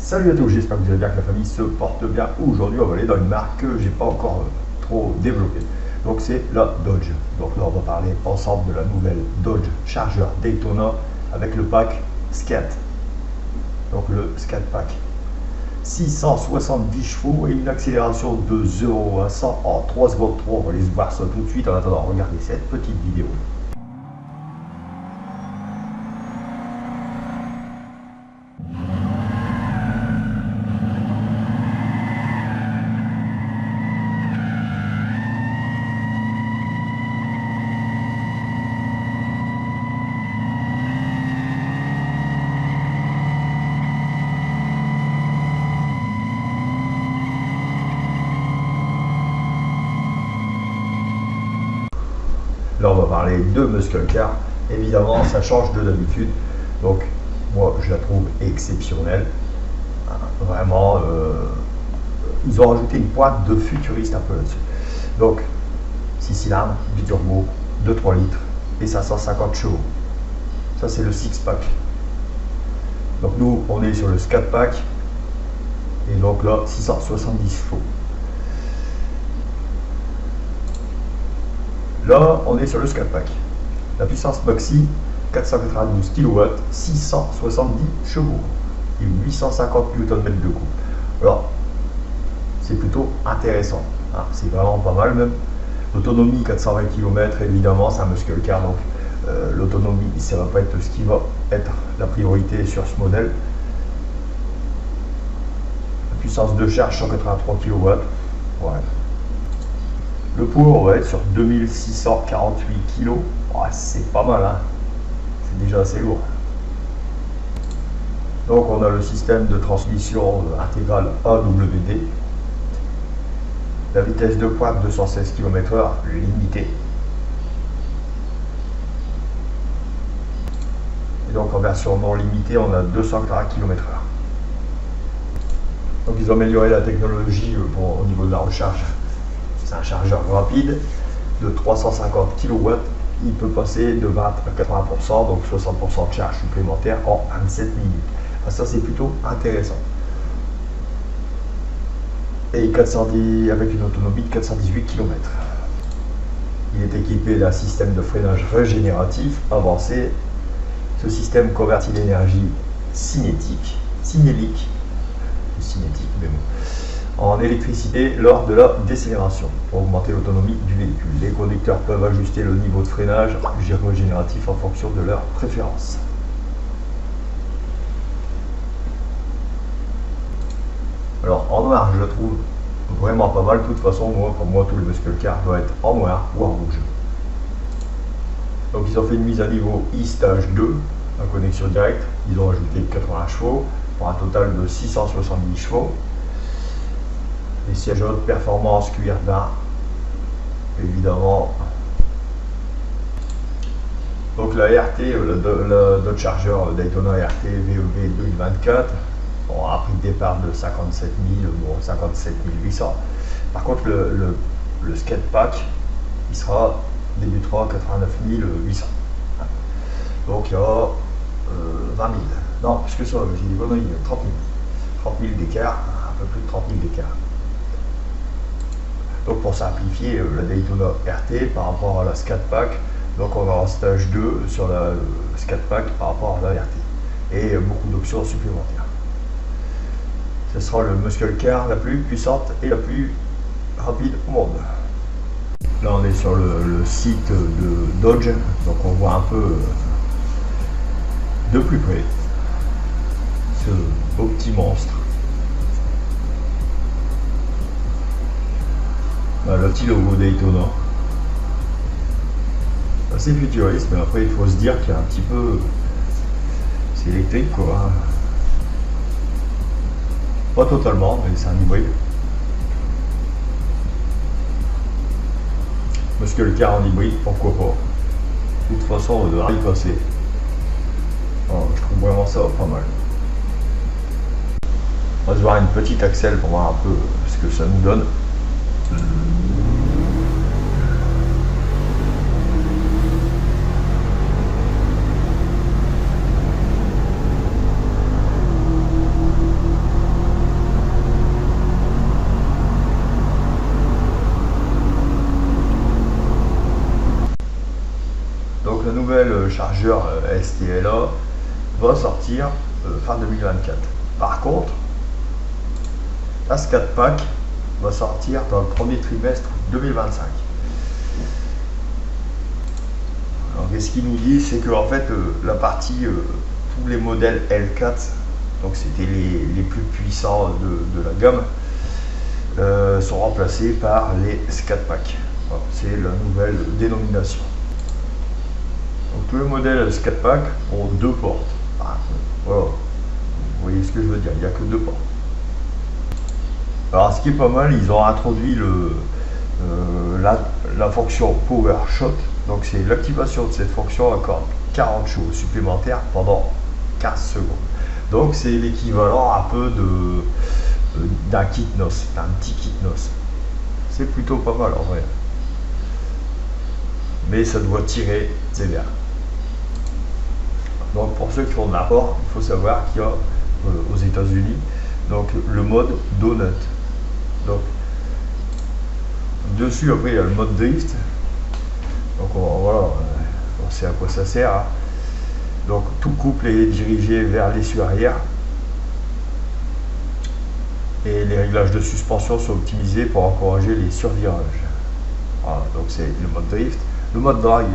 Salut à tous, j'espère que vous allez bien, que la famille se porte bien. Aujourd'hui, on va aller dans une marque que j'ai pas encore trop développée. Donc c'est la Dodge. Donc là, on va parler ensemble de la nouvelle Dodge Charger Daytona avec le pack SCAT. Donc le SCAT Pack. 670 chevaux et une accélération de 0 à 100 en 3 secondes 3. On va aller voir ça tout de suite. En attendant, regardez cette petite vidéo. Là, on va parler de Muscle Car. Évidemment, ça change de d'habitude. Donc, moi, je la trouve exceptionnelle. Vraiment, ils ont rajouté une pointe de futuriste un peu là-dessus. Donc, 6 cylindres, biturbo, 2-3 litres et 550 chevaux. Ça, c'est le 6-pack. Donc, nous, on est sur le 4-pack. Et donc là, 670 chevaux. Là, on est sur le 4-pack. La puissance maxi, 492 kW, 670 chevaux et 850 Nm de couple. Alors, c'est plutôt intéressant. Hein, c'est vraiment pas mal même. L'autonomie, 420 km, évidemment, c'est un muscle car. Donc, l'autonomie, ça va pas être ce qui va être la priorité sur ce modèle. La puissance de charge, 183 kW. Ouais. Le poids, on va être sur 2648 kg. Ouais, c'est pas mal, hein. C'est déjà assez lourd. Donc, on a le système de transmission intégrale AWD. La vitesse de pointe, 216 km/h, limitée. Et donc, en version non limitée, on a 240 km/h. Donc, ils ont amélioré la technologie au niveau de la recharge. C'est un chargeur rapide de 350 kW. Il peut passer de 20 à 80%, donc 60% de charge supplémentaire en 27 minutes. Ça, c'est plutôt intéressant. Et 410, avec une autonomie de 418 km. Il est équipé d'un système de freinage régénératif avancé. Ce système convertit l'énergie cinétique, mais bon, en électricité lors de la décélération pour augmenter l'autonomie du véhicule. Les conducteurs peuvent ajuster le niveau de freinage régénératif en fonction de leur préférence. Alors en noir, je le trouve vraiment pas mal. De toute façon, pour moi, tous les muscle cars doivent être en noir ou en rouge. Donc ils ont fait une mise à niveau e-stage 2, la connexion directe. Ils ont ajouté 80 chevaux pour un total de 670 chevaux. Les sièges haute performance cuir vin, évidemment. Donc la RT, le Dodge Charger Daytona RT VEV 2024, bon, a pris de départ de 57 000, bon, 57 800. Par contre, le SCAT Pack, il débutera à 89 800. Donc il y a 20 000. Non, plus que ça, j'ai dit bonne 30 000. 30 000 d'écart, un peu plus de 30 000 d'écart. Donc pour simplifier la Daytona RT par rapport à la SCAT Pack, donc on a un stage 2 sur la SCAT Pack par rapport à la RT et beaucoup d'options supplémentaires. Ce sera le muscle car la plus puissante et la plus rapide au monde. Là on est sur le site de Dodge, donc on voit un peu de plus près ce beau petit monstre. Le petit logo Daytona. Assez futuriste, mais après il faut se dire qu'il y a un petit peu. C'est électrique quoi. Pas totalement, mais c'est un hybride. Muscle car en hybride, pourquoi pas. De toute façon, on devrait y passer. Oh, je trouve vraiment ça pas mal. On va se voir une petite axelle pour voir un peu ce que ça nous donne. le chargeur STLA va sortir fin 2024. Par contre, la SCAT Pack va sortir dans le premier trimestre 2025. Alors qu'est-ce qu'il nous dit? C'est que en fait la partie, tous les modèles L4, donc c'était les plus puissants de la gamme, sont remplacés par les SCAT Pack. Voilà, c'est la nouvelle dénomination. Donc tous les modèles SCAT Pack ont 2 portes. Voilà. Vous voyez ce que je veux dire, il n'y a que 2 portes. Alors ce qui est pas mal, ils ont introduit la fonction Power Shot. Donc c'est l'activation de cette fonction accorde 40 chevaux supplémentaires pendant 15 secondes. Donc c'est l'équivalent un peu d'un kit NOS, d'un petit kit NOS. C'est plutôt pas mal en vrai. Mais ça doit tirer sévère. Donc pour ceux qui font de l'apport, il faut savoir qu'il y a aux États-Unis donc le mode Donut. Donc dessus après il y a le mode Drift. Donc voilà, on sait à quoi ça sert. Hein. Donc tout couple est dirigé vers l'essieu arrière. Et les réglages de suspension sont optimisés pour encourager les survirages. Voilà, donc c'est le mode Drift. Le mode Drag,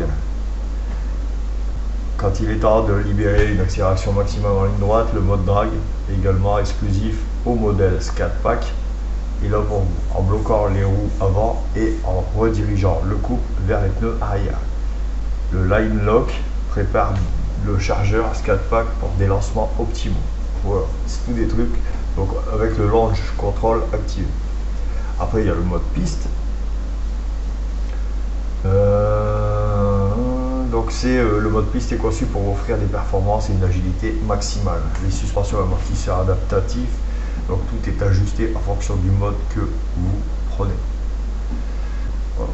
quand il est temps de libérer une accélération maximum en ligne droite, le mode Drag est également exclusif au modèle SCAT Pack. Et là pour vous, en bloquant les roues avant et en redirigeant le couple vers les pneus arrière. Le Line Lock prépare le chargeur SCAT Pack pour des lancements optimaux. Voilà, c'est tout des trucs. Donc avec le Launch Control activé. Après il y a le mode piste. Donc le mode piste est conçu pour offrir des performances et une agilité maximale. Les suspensions amortisseurs adaptatifs. Donc tout est ajusté en fonction du mode que vous prenez. Voilà.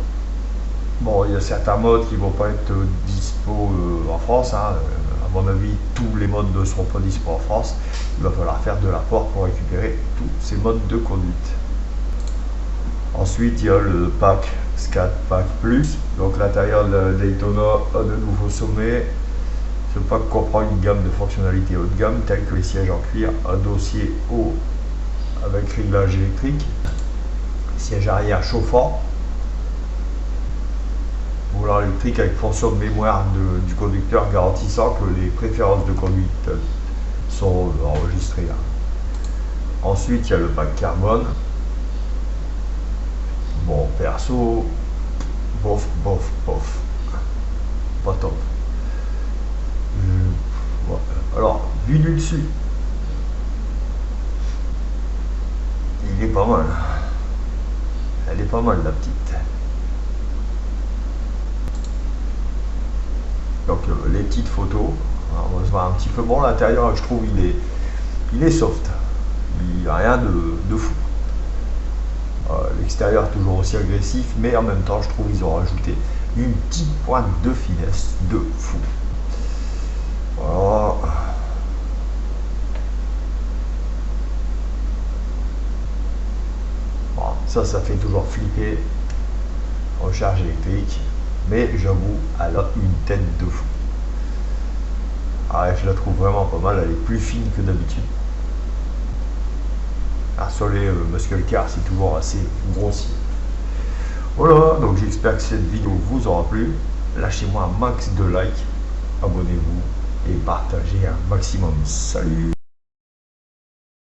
Bon, il y a certains modes qui ne vont pas être dispo en France. Hein. À mon avis, tous les modes ne seront pas dispo en France. Il va falloir faire de l'apport pour récupérer tous ces modes de conduite. Ensuite, il y a le pack SCAT Pack Plus. Donc l'intérieur de Daytona a de nouveaux sommets. Ce pack comprend une gamme de fonctionnalités haut de gamme telles que les sièges en cuir, un dossier haut avec réglage électrique, siège arrière chauffant, volant électrique avec fonction de mémoire du conducteur garantissant que les préférences de conduite sont enregistrées. Ensuite, il y a le pack carbone. Bon, perso, bof, pas top. Alors, vu du dessus, il est pas mal. Elle est pas mal la petite. Donc les petites photos, alors, on va se voir un petit peu. Bon, l'intérieur, je trouve il est soft. Il n'y a rien de fou. L'extérieur toujours aussi agressif, mais en même temps, je trouve qu'ils ont rajouté une petite pointe de finesse de fou. Voilà. Bon, ça fait toujours flipper. Recharge électrique, mais j'avoue, elle a une tête de fou. Ah, je la trouve vraiment pas mal, elle est plus fine que d'habitude. Sur les muscle cars, c'est toujours assez grossier. Voilà, donc j'espère que cette vidéo vous aura plu. Lâchez-moi un max de likes, abonnez-vous et partagez un maximum. Salut!